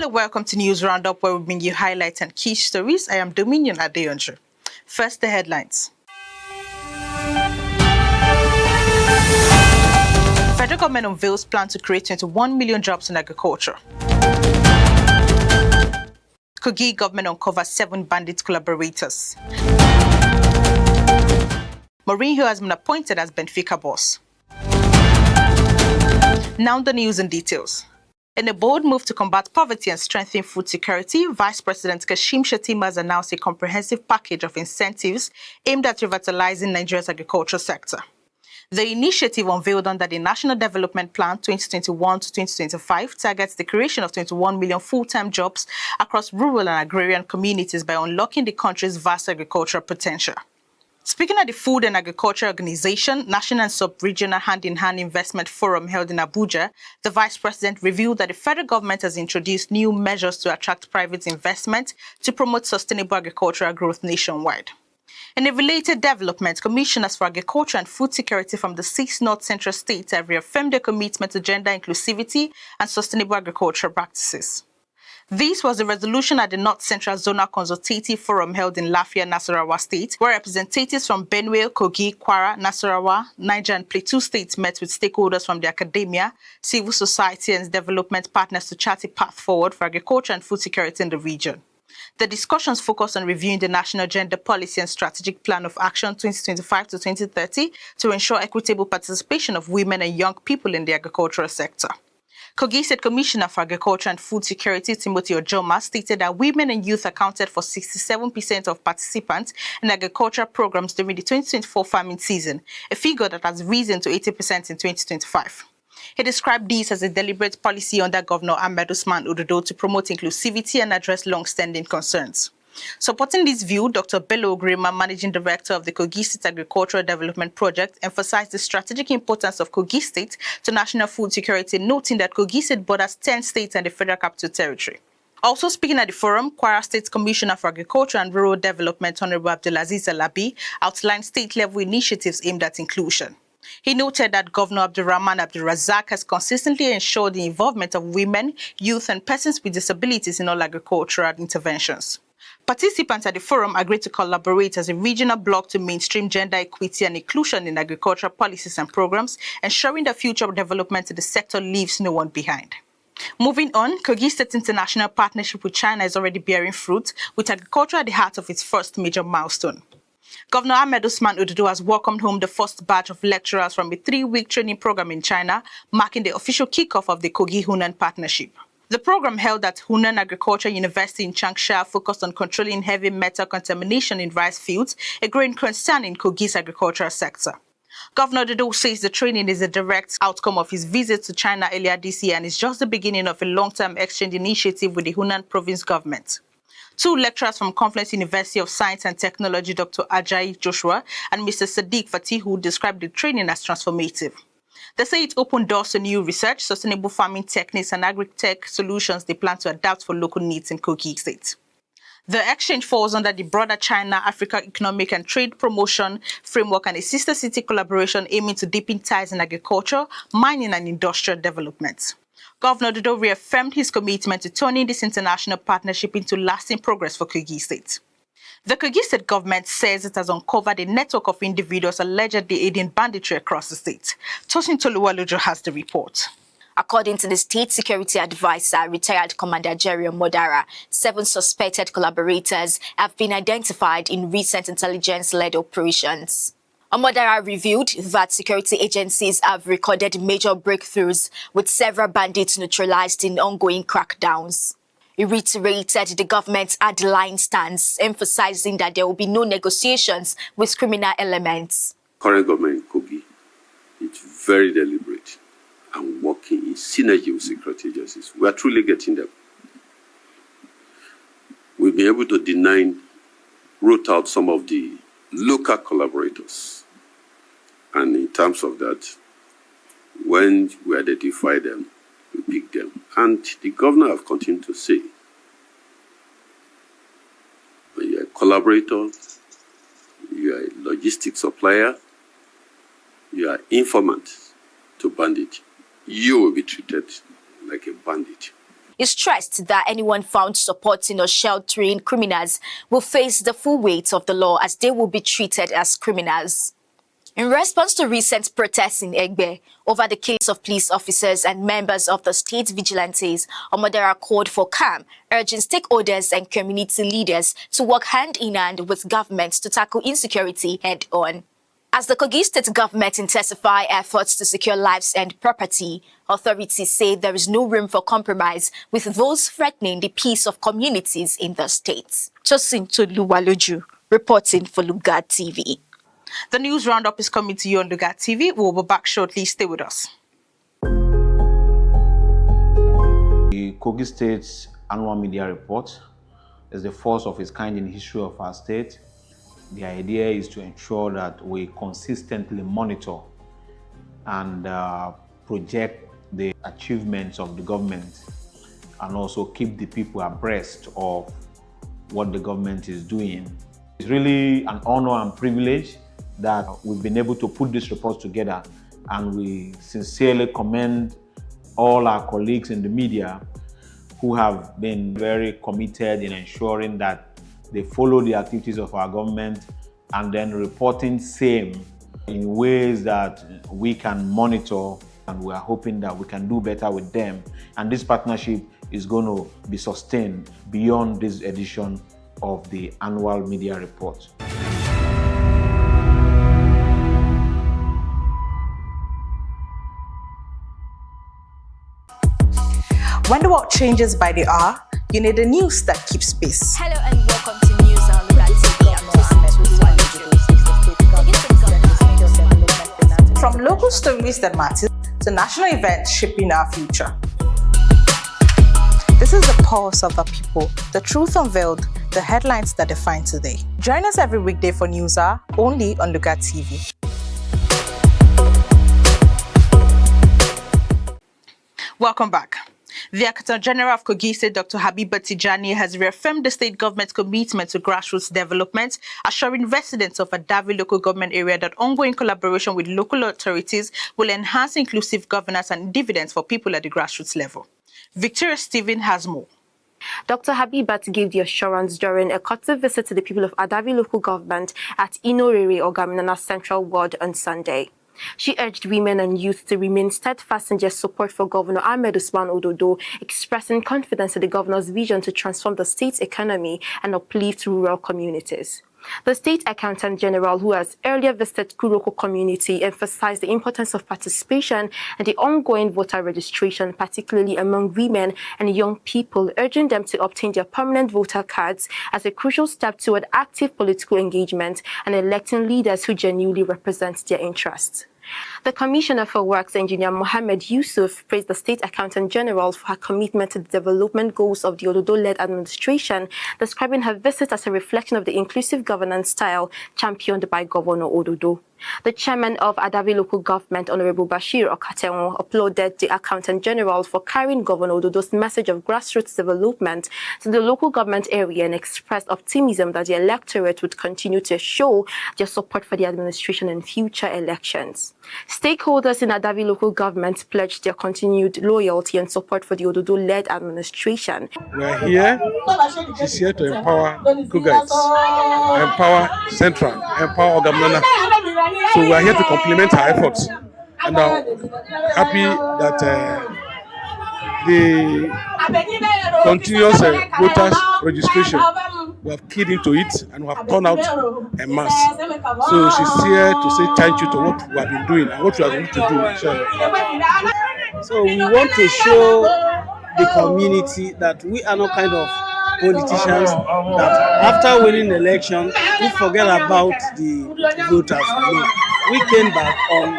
Hello, welcome to News Roundup, where we bring you highlights and key stories. I am Dominion Adeonju. First, the headlines. Federal government unveils plan to create 21 million jobs in agriculture. Kogi government uncovers 7 bandit collaborators. Mourinho has been appointed as Benfica boss. Now the news and details. In a bold move to combat poverty and strengthen food security, Vice President Kashim Shettima has announced a comprehensive package of incentives aimed at revitalizing Nigeria's agricultural sector. The initiative, unveiled under the National Development Plan 2021 to 2025, targets the creation of 21 million full-time jobs across rural and agrarian communities by unlocking the country's vast agricultural potential. Speaking at the Food and Agriculture Organization National and Sub-Regional Hand-in-Hand Investment Forum held in Abuja, the Vice President revealed that the federal government has introduced new measures to attract private investment to promote sustainable agricultural growth nationwide. In a related development, commissioners for agriculture and food security from the 6 North Central states have reaffirmed their commitment to gender inclusivity and sustainable agricultural practices. This was a resolution at the North Central Zonal Consultative Forum held in Lafia, Nasarawa State, where representatives from Benue, Kogi, Kwara, Nasarawa, Niger and Plateau states met with stakeholders from the academia, civil society and development partners to chart a path forward for agriculture and food security in the region. The discussions focused on reviewing the National Gender Policy and Strategic Plan of Action 2025 to 2030 to ensure equitable participation of women and young people in the agricultural sector. Kogi State Commissioner for Agriculture and Food Security, Timothy Ojoma, stated that women and youth accounted for 67% of participants in agricultural programs during the 2024 farming season, a figure that has risen to 80% in 2025. He described this as a deliberate policy under Governor Ahmed Usman Ododo to promote inclusivity and address long-standing concerns. Supporting this view, Dr. Bello Ogrema, Managing Director of the Kogi State Agricultural Development Project, emphasized the strategic importance of Kogi State to national food security, noting that Kogi State borders 10 states and the Federal Capital Territory. Also speaking at the forum, Kwara State Commissioner for Agriculture and Rural Development, Honorable Abdulaziz Alabi, outlined state-level initiatives aimed at inclusion. He noted that Governor Abdulrahman Abdulrazak has consistently ensured the involvement of women, youth and persons with disabilities in all agricultural interventions. Participants at the forum agreed to collaborate as a regional bloc to mainstream gender equity and inclusion in agricultural policies and programs, ensuring that future development in the sector leaves no one behind. Moving on, Kogi State's international partnership with China is already bearing fruit, with agriculture at the heart of its first major milestone. Governor Ahmed Usman Ododo has welcomed home the first batch of lecturers from a 3-week training program in China, marking the official kickoff of the Kogi-Hunan partnership. The program held at Hunan Agriculture University in Changsha focused on controlling heavy metal contamination in rice fields, a growing concern in Kogi's agricultural sector. Governor Ododo says the training is a direct outcome of his visit to China earlier this year and is just the beginning of a long-term exchange initiative with the Hunan province government. 2 lecturers from Confluence University of Science and Technology, Dr. Ajayi Joshua and Mr. Sadiq Fatihu, described the training as transformative. They say it opened doors to new research, sustainable farming techniques and agri-tech solutions they plan to adapt for local needs in Kogi State. The exchange falls under the broader China-Africa Economic and Trade Promotion Framework and a sister city collaboration aiming to deepen ties in agriculture, mining and industrial development. Governor Ododo reaffirmed his commitment to turning this international partnership into lasting progress for Kogi State. The Kogi State government says it has uncovered a network of individuals allegedly aiding banditry across the state. Tosin Toluwalojo has the report. According to the State Security Advisor, retired Commander Jerry Modara, 7 suspected collaborators have been identified in recent intelligence-led operations. Modara revealed that security agencies have recorded major breakthroughs with several bandits neutralized in ongoing crackdowns. He reiterated the government's hard-line stance, emphasizing that there will be no negotiations with criminal elements. Current government in Kogi is very deliberate and working in synergy with security agencies. We are truly getting them. We've been able to root out some of the local collaborators. And in terms of that, when we identify them, we pick them. And the governor have continued to say, when you're a collaborator, you are a logistics supplier, you are informant to bandit, you will be treated like a bandit. He stressed that anyone found supporting or sheltering criminals will face the full weight of the law as they will be treated as criminals. In response to recent protests in Egbe over the killings of police officers and members of the state vigilantes, Omodara called for calm, urging stakeholders and community leaders to work hand in hand with government to tackle insecurity head-on. As the Kogi state government intensify efforts to secure lives and property, authorities say there is no room for compromise with those threatening the peace of communities in the state. Tosin Toluwaloju, reporting for Lugard TV. The news roundup is coming to you on Lugard TV. We'll be back shortly. Stay with us. The Kogi State's annual media report is the first of its kind in the history of our state. The idea is to ensure that we consistently monitor and project the achievements of the government and also keep the people abreast of what the government is doing. It's really an honor and privilege that we've been able to put this report together, and we sincerely commend all our colleagues in the media who have been very committed in ensuring that they follow the activities of our government and then reporting same in ways that we can monitor, and we are hoping that we can do better with them. And this partnership is going to be sustained beyond this edition of the annual media report. When the world changes by the hour, you need a news that keeps pace. Hello and welcome to News on Lugard TV. From local stories that matter to national events shaping our future. This is the pulse of the people, the truth unveiled, the headlines that define today. Join us every weekday for News Hour, only on Lugard TV. Welcome back. The Accountant General of Kogi State, Dr. Habiba Tijani, has reaffirmed the state government's commitment to grassroots development, assuring residents of Adavi local government area that ongoing collaboration with local authorities will enhance inclusive governance and dividends for people at the grassroots level. Victoria Stephen has more. Dr. Habibat gave the assurance during a courtesy visit to the people of Adavi local government at Inorere Ogaminana Central Ward on Sunday. She urged women and youth to remain steadfast in their support for Governor Ahmed Usman Ododo, expressing confidence in the governor's vision to transform the state's economy and uplift rural communities. The State Accountant General, who has earlier visited Kuroko community, emphasized the importance of participation and the ongoing voter registration, particularly among women and young people, urging them to obtain their permanent voter cards as a crucial step toward active political engagement and electing leaders who genuinely represent their interests. The Commissioner for Works, Engineer Mohammed Yusuf, praised the State Accountant General for her commitment to the development goals of the Ododo-led administration, describing her visit as a reflection of the inclusive governance style championed by Governor Ododo. The chairman of Adavi local government, Honorable Bashir Okatewo, applauded the Accountant General for carrying Governor Ododo's message of grassroots development to the local government area and expressed optimism that the electorate would continue to show their support for the administration in future elections. Stakeholders in Adavi local government pledged their continued loyalty and support for the Ododo-led administration. We are here. She's here to empower Lugard, empower Central, empower Ogamnana. So we are here to complement her efforts, and I'm happy that the continuous voters registration, we have keyed into it and we have turned out en masse. So she's here to say thank you to what we have been doing and what we are going to do. So we want to show the community that we are not kind of politicians that after winning the election we forget about the voters. No. We came back on a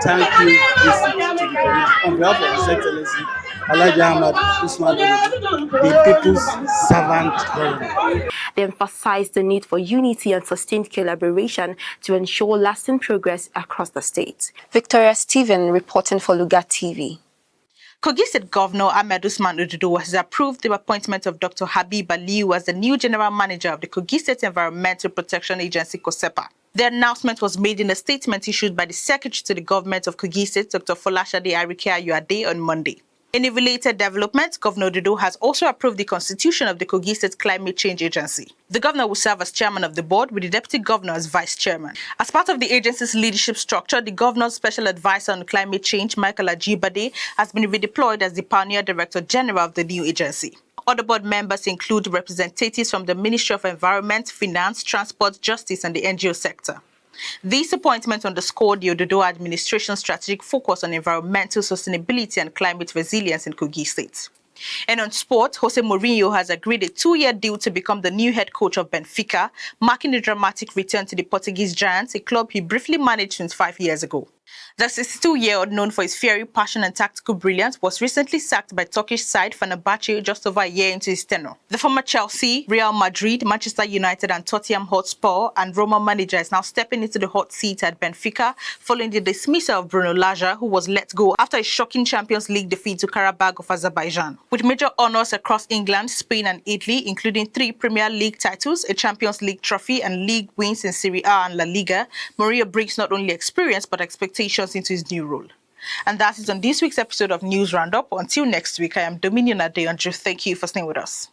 thank you visit to the community on behalf of His Excellency Alhaji Ahmed Usman Ododo, the people's servant government. They emphasized the need for unity and sustained collaboration to ensure lasting progress across the state. Victoria Stephen reporting for Lugard TV. Kogi State Governor Ahmed Usman Ododo has approved the appointment of Dr. Habib Aliu as the new General Manager of the Kogi State Environmental Protection Agency, KOSEPA. The announcement was made in a statement issued by the Secretary to the Government of Kogi State, Dr. Folashade Arike Ayuade, on Monday. In a related development, Governor Ododo has also approved the constitution of the Kogi State Climate Change Agency. The governor will serve as chairman of the board, with the deputy governor as vice chairman. As part of the agency's leadership structure, the governor's special advisor on climate change, Michael Ajibade, has been redeployed as the pioneer director general of the new agency. Other board members include representatives from the Ministry of Environment, Finance, Transport, Justice, and the NGO sector. These appointments underscore the Ododo administration's strategic focus on environmental sustainability and climate resilience in Kogi State. And on sport, Jose Mourinho has agreed a 2-year deal to become the new head coach of Benfica, marking a dramatic return to the Portuguese giants, a club he briefly managed since 5 years ago. The 62-year-old, known for his fiery passion and tactical brilliance, was recently sacked by Turkish side Fenerbahce just over a year into his tenure. The former Chelsea, Real Madrid, Manchester United and Tottenham Hotspur and Roma manager is now stepping into the hot seat at Benfica following the dismissal of Bruno Lage, who was let go after a shocking Champions League defeat to Karabakh of Azerbaijan. With major honours across England, Spain and Italy, including 3 Premier League titles, a Champions League trophy and league wins in Serie A and La Liga, Mourinho brings not only experience but expectations into his new role. And that is on this week's episode of News Roundup. Until next week, I am Dominion Adeyanju. Thank you for staying with us.